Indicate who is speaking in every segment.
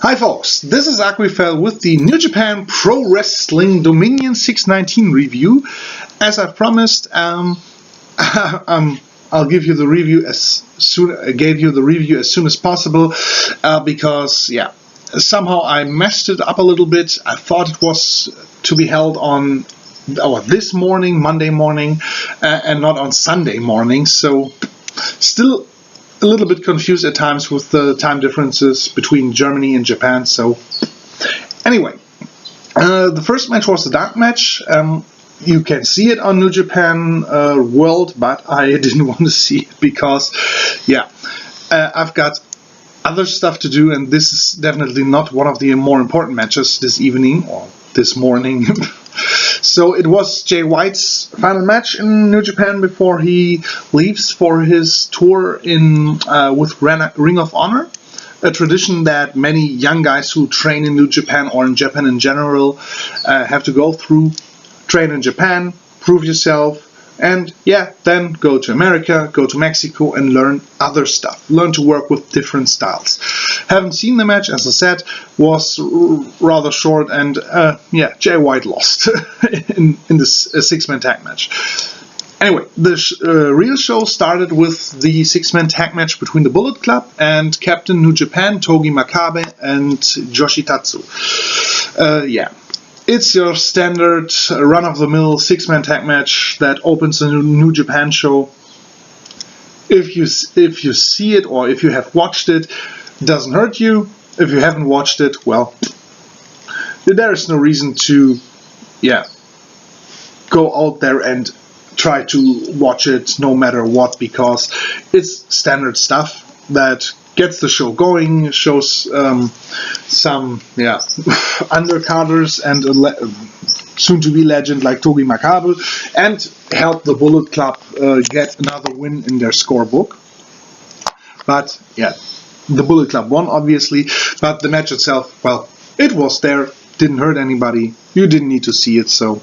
Speaker 1: Hi folks, this is Fale with the New Japan Pro Wrestling Dominion 619 review. As I promised, I'll give you the review as soon as possible because somehow I messed it up a little bit. I thought it was to be held on this morning, Monday morning, and not on Sunday morning. So still a little bit confused at times with the time differences between Germany and Japan. So anyway, the first match was a dark match. You can see it on New Japan World, but I didn't want to see it because I've got other stuff to do, and this is definitely not one of the more important matches this evening or this morning. So it was Jay White's final match in New Japan before he leaves for his tour with Ring of Honor, a tradition that many young guys who train in New Japan or in Japan in general have to go through. Train in Japan, prove yourself, and then go to America, go to Mexico and learn other stuff. Learn to work with different styles. Haven't seen the match, as I said, was rather short, and Jay White lost in this six-man tag match. Anyway, the real show started with the six-man tag match between the Bullet Club and Captain New Japan, Togi Makabe, and Yoshitatsu. It's your standard run-of-the-mill six-man tag match that opens a New Japan show. If you see it or if you have watched it, it doesn't hurt you. If you haven't watched it, well, there is no reason to go out there and try to watch it no matter what, because it's standard stuff that gets the show going, shows some undercarders and a soon-to-be legend like Togi Makabe, and help the Bullet Club get another win in their scorebook. But the Bullet Club won, obviously, but the match itself, well, it was there, didn't hurt anybody, you didn't need to see it, so...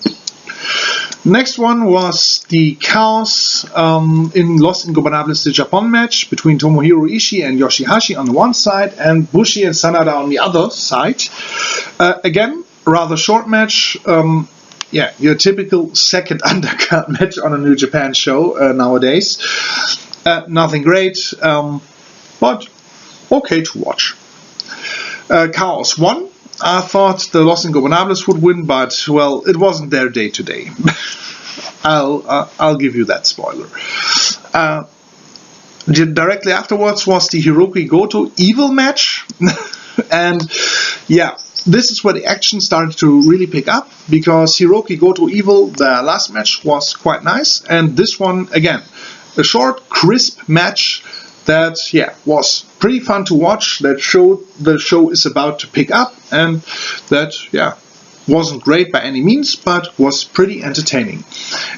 Speaker 1: Next one was the Chaos in Los Ingobernables de Japon match between Tomohiro Ishii and YOSHI-HASHI on the one side and BUSHI and SANADA on the other side. Again, rather short match. Your typical second undercard match on a New Japan show nowadays. Nothing great, but okay to watch. Chaos won. I thought the Los Ingobernables would win, but, well, it wasn't their day today. I'll give you that spoiler. Directly afterwards was the Hirooki Goto Evil match. And, this is where the action started to really pick up, because Hirooki Goto Evil, the last match, was quite nice. And this one, again, a short, crisp match that, was pretty fun to watch, that showed the show is about to pick up, and that, wasn't great by any means, but was pretty entertaining.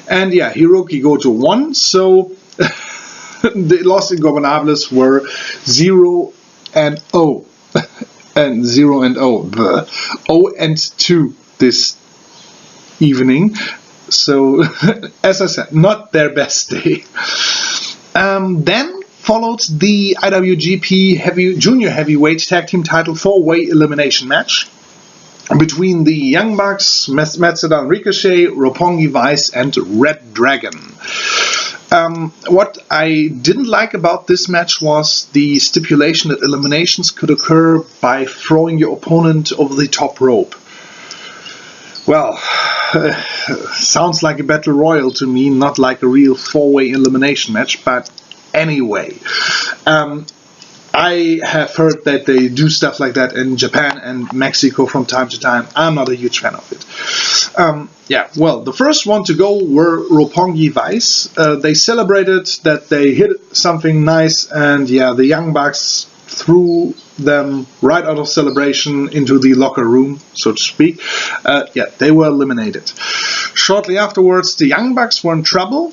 Speaker 1: And Hirooki Goto won, so the Los Ingobernables were 0-0. and 0-0. 0-2 this evening. So, as I said, not their best day. Then followed the IWGP Junior Heavyweight Tag Team Title 4-Way Elimination match between the Young Bucks, Sydal, Ricochet, Roppongi, Vice, and reDRagon. What I didn't like about this match was the stipulation that eliminations could occur by throwing your opponent over the top rope. Well, sounds like a battle royal to me, not like a real four-way elimination match, but anyway, I have heard that they do stuff like that in Japan and Mexico from time to time. I'm not a huge fan of it. Well, the first one to go were Roppongi Vice. They celebrated that they hit something nice, and the Young Bucks threw them right out of celebration into the locker room, so to speak. They were eliminated. Shortly afterwards, the Young Bucks were in trouble.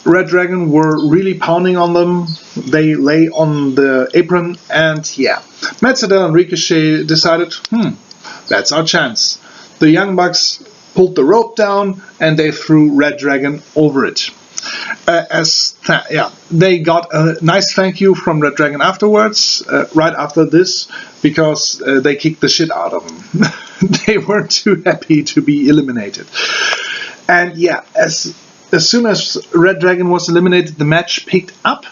Speaker 1: reDRagon were really pounding on them. They lay on the apron, and Sydal and Ricochet decided, that's our chance. The Young Bucks pulled the rope down, and they threw reDRagon over it. They got a nice thank you from reDRagon afterwards, right after this, because they kicked the shit out of them. They weren't too happy to be eliminated. And yeah, as soon as reDRagon was eliminated, the match picked up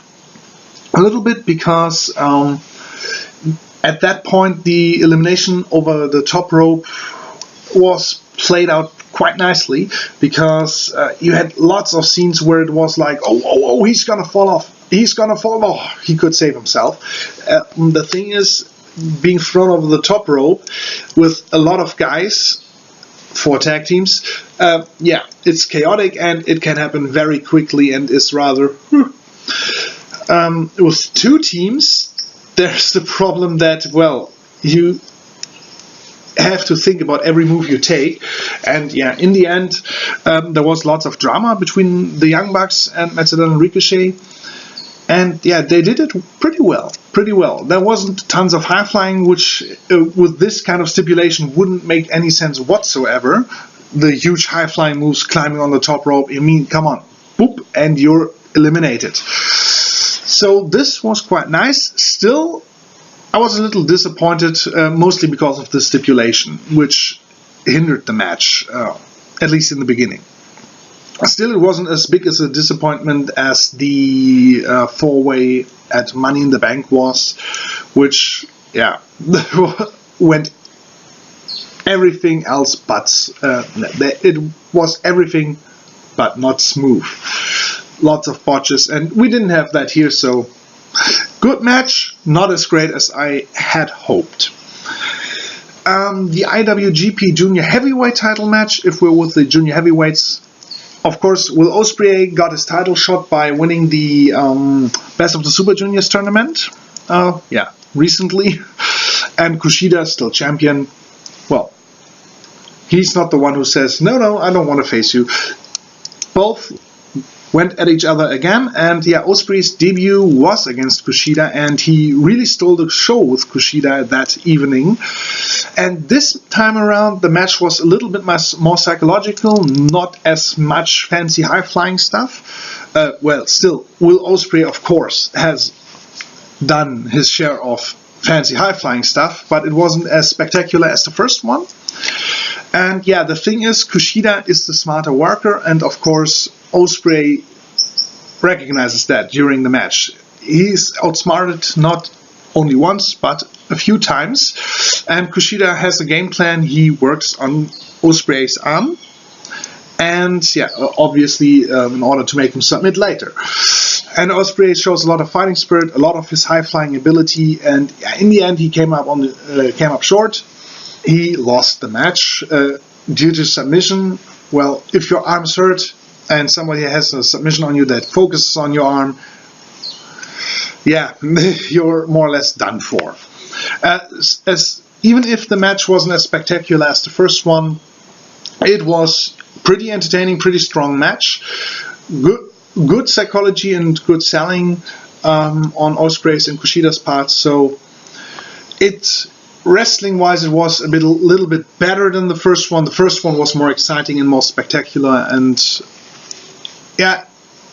Speaker 1: a little bit, because at that point the elimination over the top rope was played out quite nicely, because you had lots of scenes where it was like, oh, he's gonna fall off, he could save himself. The thing is, being thrown over the top rope with a lot of guys for tag teams, it's chaotic and it can happen very quickly and is rather with two teams, there's the problem that, well, you have to think about every move you take, and yeah, in the end there was lots of drama between the Young Bucks and Sydal and Ricochet, and yeah, they did it pretty well. There wasn't tons of high flying, which with this kind of stipulation wouldn't make any sense whatsoever. The huge high flying moves, climbing on the top rope, I mean, come on, boop, and you're eliminated. So this was quite nice. Still, I was a little disappointed, mostly because of the stipulation, which hindered the match, at least in the beginning. Still, it wasn't as big as a disappointment as the four-way at Money in the Bank was, which, yeah, went everything else but, it was everything but not smooth. Lots of botches, and we didn't have that here, so good match, not as great as I had hoped. The IWGP Junior Heavyweight title match, if we're with the Junior Heavyweights, of course, Will Ospreay got his title shot by winning the Best of the Super Juniors tournament, recently, and Kushida still champion. Well, he's not the one who says, no, I don't want to face you. Both went at each other again, and yeah, Ospreay's debut was against Kushida, and he really stole the show with Kushida that evening. And this time around, the match was a little bit more psychological, not as much fancy high-flying stuff. Well, still, Will Ospreay, of course, has done his share of fancy high-flying stuff, but it wasn't as spectacular as the first one. And yeah, the thing is, Kushida is the smarter worker, and of course, Ospreay recognizes that during the match. He's outsmarted not only once, but a few times, and Kushida has a game plan. He works on Ospreay's arm, and yeah, obviously in order to make him submit later. And Ospreay shows a lot of fighting spirit, a lot of his high-flying ability, and in the end he came up short. He lost the match due to submission. Well, if your arm's hurt and somebody has a submission on you that focuses on your arm, yeah, you're more or less done for. Even if the match wasn't as spectacular as the first one, it was pretty entertaining, pretty strong match. Good psychology and good selling on Ospreay's and Kushida's part. So wrestling-wise, it was a little bit better than the first one. The first one was more exciting and more spectacular, and yeah,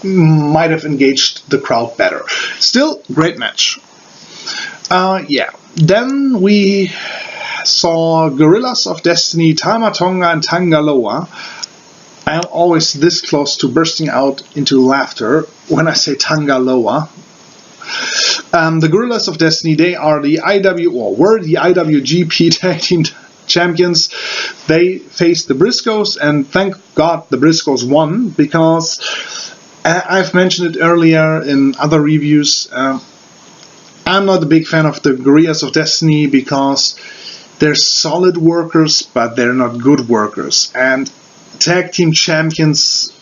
Speaker 1: might have engaged the crowd better. Still, great match. Then we saw Guerrillas of Destiny, Tama, Tonga, and Tanga Loa. I am always this close to bursting out into laughter when I say Tanga Loa. The Guerrillas of Destiny, they are the were the IWGP Tag Team Champions. They faced the Briscoes, and thank God the Briscoes won, because I've mentioned it earlier in other reviews. I'm not a big fan of the Guerrillas of Destiny because they're solid workers, but they're not good workers. And tag team champions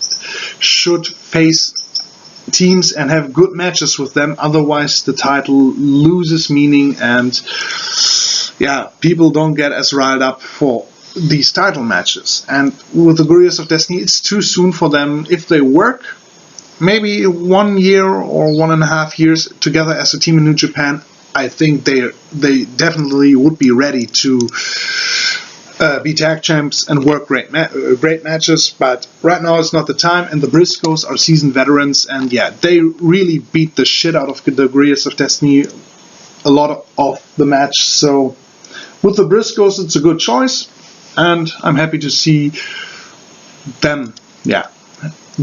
Speaker 1: should face teams and have good matches with them, otherwise the title loses meaning, and yeah, people don't get as riled up for these title matches. And with the Guerrillas of Destiny, it's too soon for them. If they work maybe 1 year or 1.5 years together as a team in New Japan, I think they definitely would be ready to be tag champs and work great matches, but right now it's not the time, and the Briscoes are seasoned veterans, and yeah, they really beat the shit out of the Guerrillas of Destiny a lot of the match. So with the Briscoes, it's a good choice, and I'm happy to see them, yeah,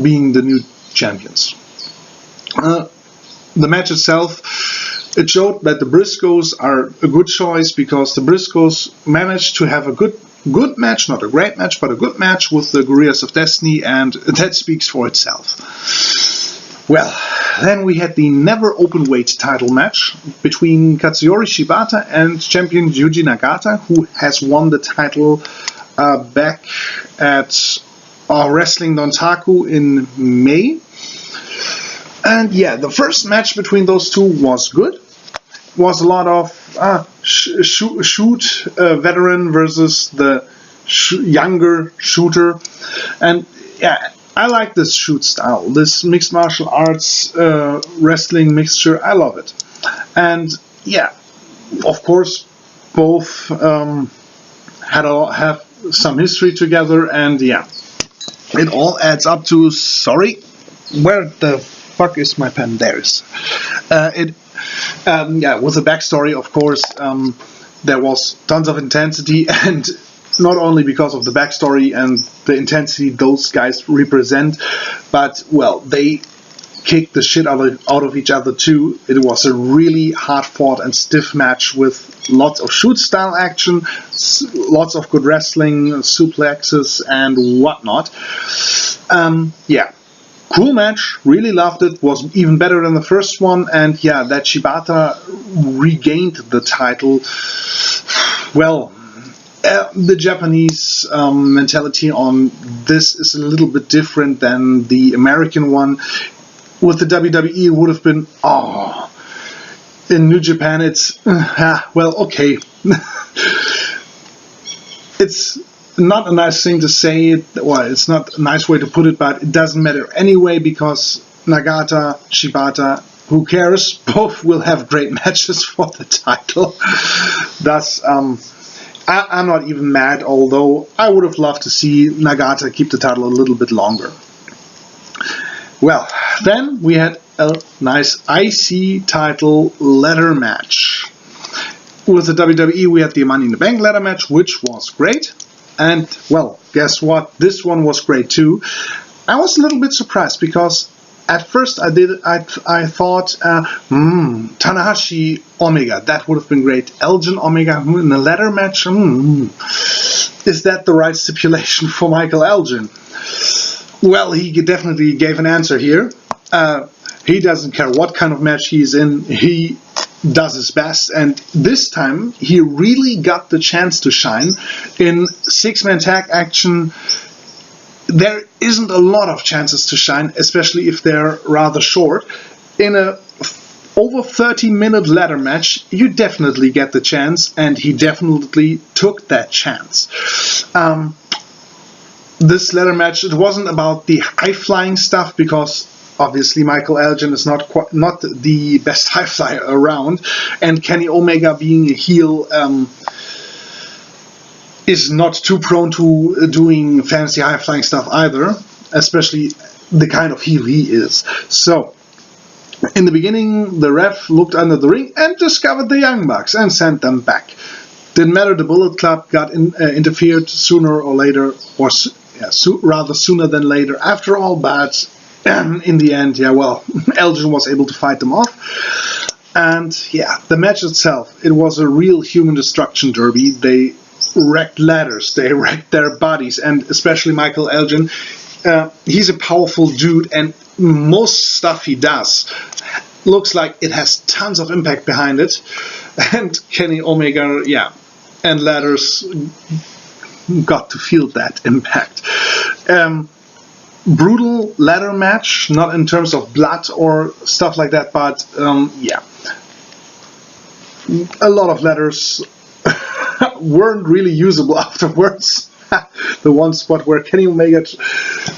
Speaker 1: being the new champions. The match itself, it showed that the Briscoes are a good choice, because the Briscoes managed to have a good match, not a great match, but a good match with the Guerrillas of Destiny, and that speaks for itself. Well, then we had the never open weight title match between Katsuyori Shibata and champion Yuji Nagata, who has won the title back at Wrestling Dontaku in May. And yeah, the first match between those two was good. Was a lot of shoot veteran versus the younger shooter, and yeah, I like this shoot style, this mixed martial arts wrestling mixture. I love it, and yeah, of course, both have some history together, and yeah, it all adds up to. Sorry, where the fuck is my pen? There it is. Yeah, with the backstory, of course, there was tons of intensity, and not only because of the backstory and the intensity those guys represent, but, well, they kicked the shit out of each other too. It was a really hard-fought and stiff match with lots of shoot-style action, lots of good wrestling, suplexes, and whatnot. Yeah. Cool match, really loved it, was even better than the first one, and yeah, that Shibata regained the title. Well, the Japanese mentality on this is a little bit different than the American one. With the WWE, it would have been, oh, in New Japan it's, well, okay. It's not a nice thing to say, well, it's not a nice way to put it, but it doesn't matter anyway, because Nagata, Shibata, who cares? Both will have great matches for the title. Thus, I'm not even mad, although I would have loved to see Nagata keep the title a little bit longer. Well, then we had a nice IC title ladder match. With the WWE, we had the Money in the Bank ladder match, which was great. And, well, guess what? This one was great too. I was a little bit surprised, because at first I thought, Tanahashi Omega, that would have been great. Elgin Omega in the ladder match, is that the right stipulation for Michael Elgin? Well, he definitely gave an answer here. He doesn't care what kind of match he's in, he does his best, and this time he really got the chance to shine. In six-man tag action, there isn't a lot of chances to shine, especially if they're rather short. In a over 30-minute ladder match, you definitely get the chance, and he definitely took that chance. This ladder match, it wasn't about the high-flying stuff, because obviously Michael Elgin is not the best high flyer around, and Kenny Omega, being a heel, is not too prone to doing fancy high flying stuff either, especially the kind of heel he is. So in the beginning, the ref looked under the ring and discovered the Young Bucks and sent them back. Didn't matter, the Bullet Club got interfered sooner or later, or rather sooner than later after all, but in the end, yeah, well, Elgin was able to fight them off. And yeah, the match itself, it was a real human destruction derby. They wrecked ladders, they wrecked their bodies, and especially Michael Elgin. He's a powerful dude, and most stuff he does looks like it has tons of impact behind it. And Kenny Omega, yeah, and ladders got to feel that impact. Brutal ladder match, not in terms of blood or stuff like that, but yeah, a lot of ladders weren't really usable afterwards. The one spot where Kenny Omega,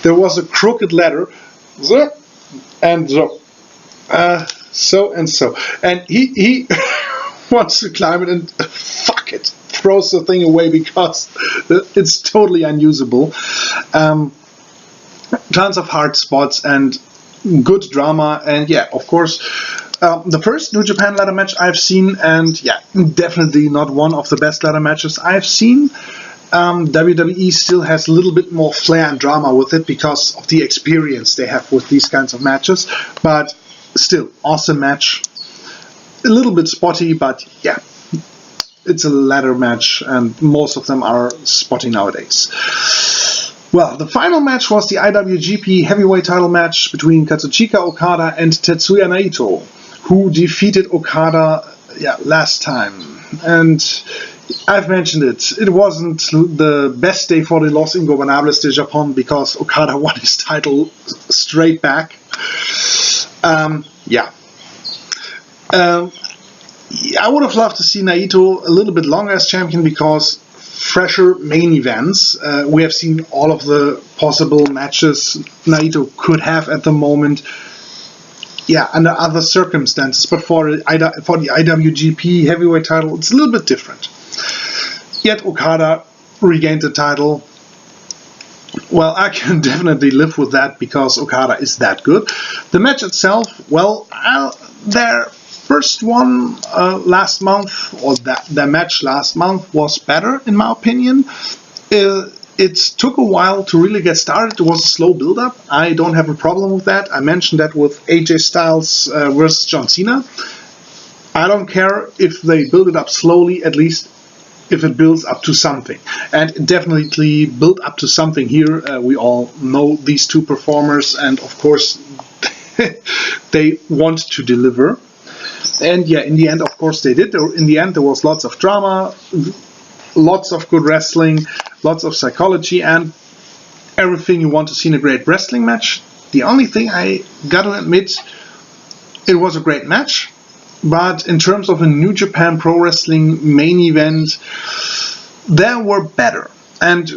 Speaker 1: there was a crooked ladder, and so and so, and he wants to climb it, and fuck it, throws the thing away because it's totally unusable. Tons of hard spots and good drama, and yeah, of course, the first New Japan ladder match I've seen, and yeah, definitely not one of the best ladder matches I've seen. WWE still has a little bit more flair and drama with it because of the experience they have with these kinds of matches, but still, awesome match. A little bit spotty, but yeah, it's a ladder match, and most of them are spotty nowadays. Well, the final match was the IWGP Heavyweight title match between Kazuchika Okada and Tetsuya Naito, who defeated Okada last time. And I've mentioned it. It wasn't the best day for the Los Ingobernables de Japon because Okada won his title straight back. I would have loved to see Naito a little bit longer as champion because fresher main events. We have seen all of the possible matches Naito could have at the moment. Yeah, under other circumstances, but for the IWGP Heavyweight title, it's a little bit different. Yet Okada regained the title. Well, I can definitely live with that because Okada is that good. The match itself, well, their first one last month, or their match last month, was better in my opinion. It took a while to really get started. It was a slow build-up. I don't have a problem with that. I mentioned that with AJ Styles versus John Cena. I don't care if they build it up slowly, at least if it builds up to something. And it definitely built up to something here. We all know these two performers, and of course they want to deliver. And yeah, in the end, of course, they did. In the end, there was lots of drama, lots of good wrestling, lots of psychology, and everything you want to see in a great wrestling match. The only thing I gotta admit, it was a great match, but in terms of a New Japan Pro Wrestling main event, there were better. And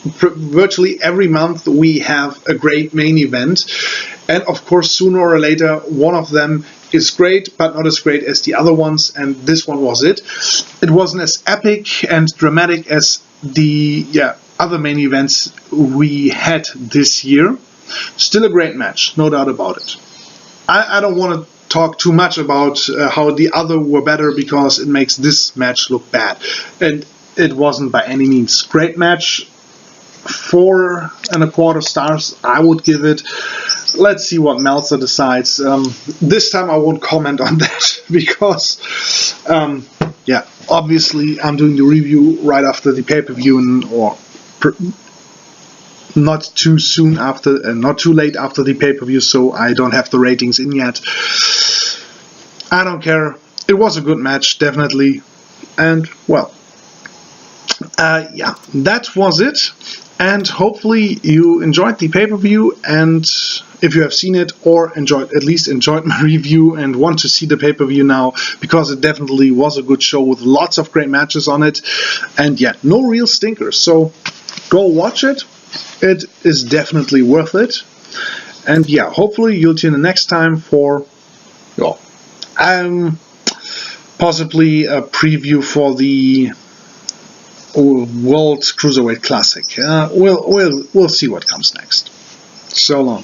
Speaker 1: virtually every month we have a great main event, and of course sooner or later one of them is great, but not as great as the other ones, and this one was it. It wasn't as epic and dramatic as the other main events we had this year. Still a great match, no doubt about it. I don't want to talk too much about how the other were better because it makes this match look bad, and it wasn't by any means. Great match. 4.25 stars I would give it. Let's see what Meltzer decides. This time I won't comment on that because obviously I'm doing the review right after the pay-per-view, or not too soon after, not too late after the pay-per-view, so I don't have the ratings in yet. I don't care. It was a good match, definitely. And well, that was it. And hopefully you enjoyed the pay-per-view, and if you have seen it or at least enjoyed my review and want to see the pay-per-view now, because it definitely was a good show with lots of great matches on it, and no real stinkers. So go watch it. It is definitely worth it. And hopefully you'll tune in next time for possibly a preview for the World Cruiserweight Classic. We'll see what comes next. So long.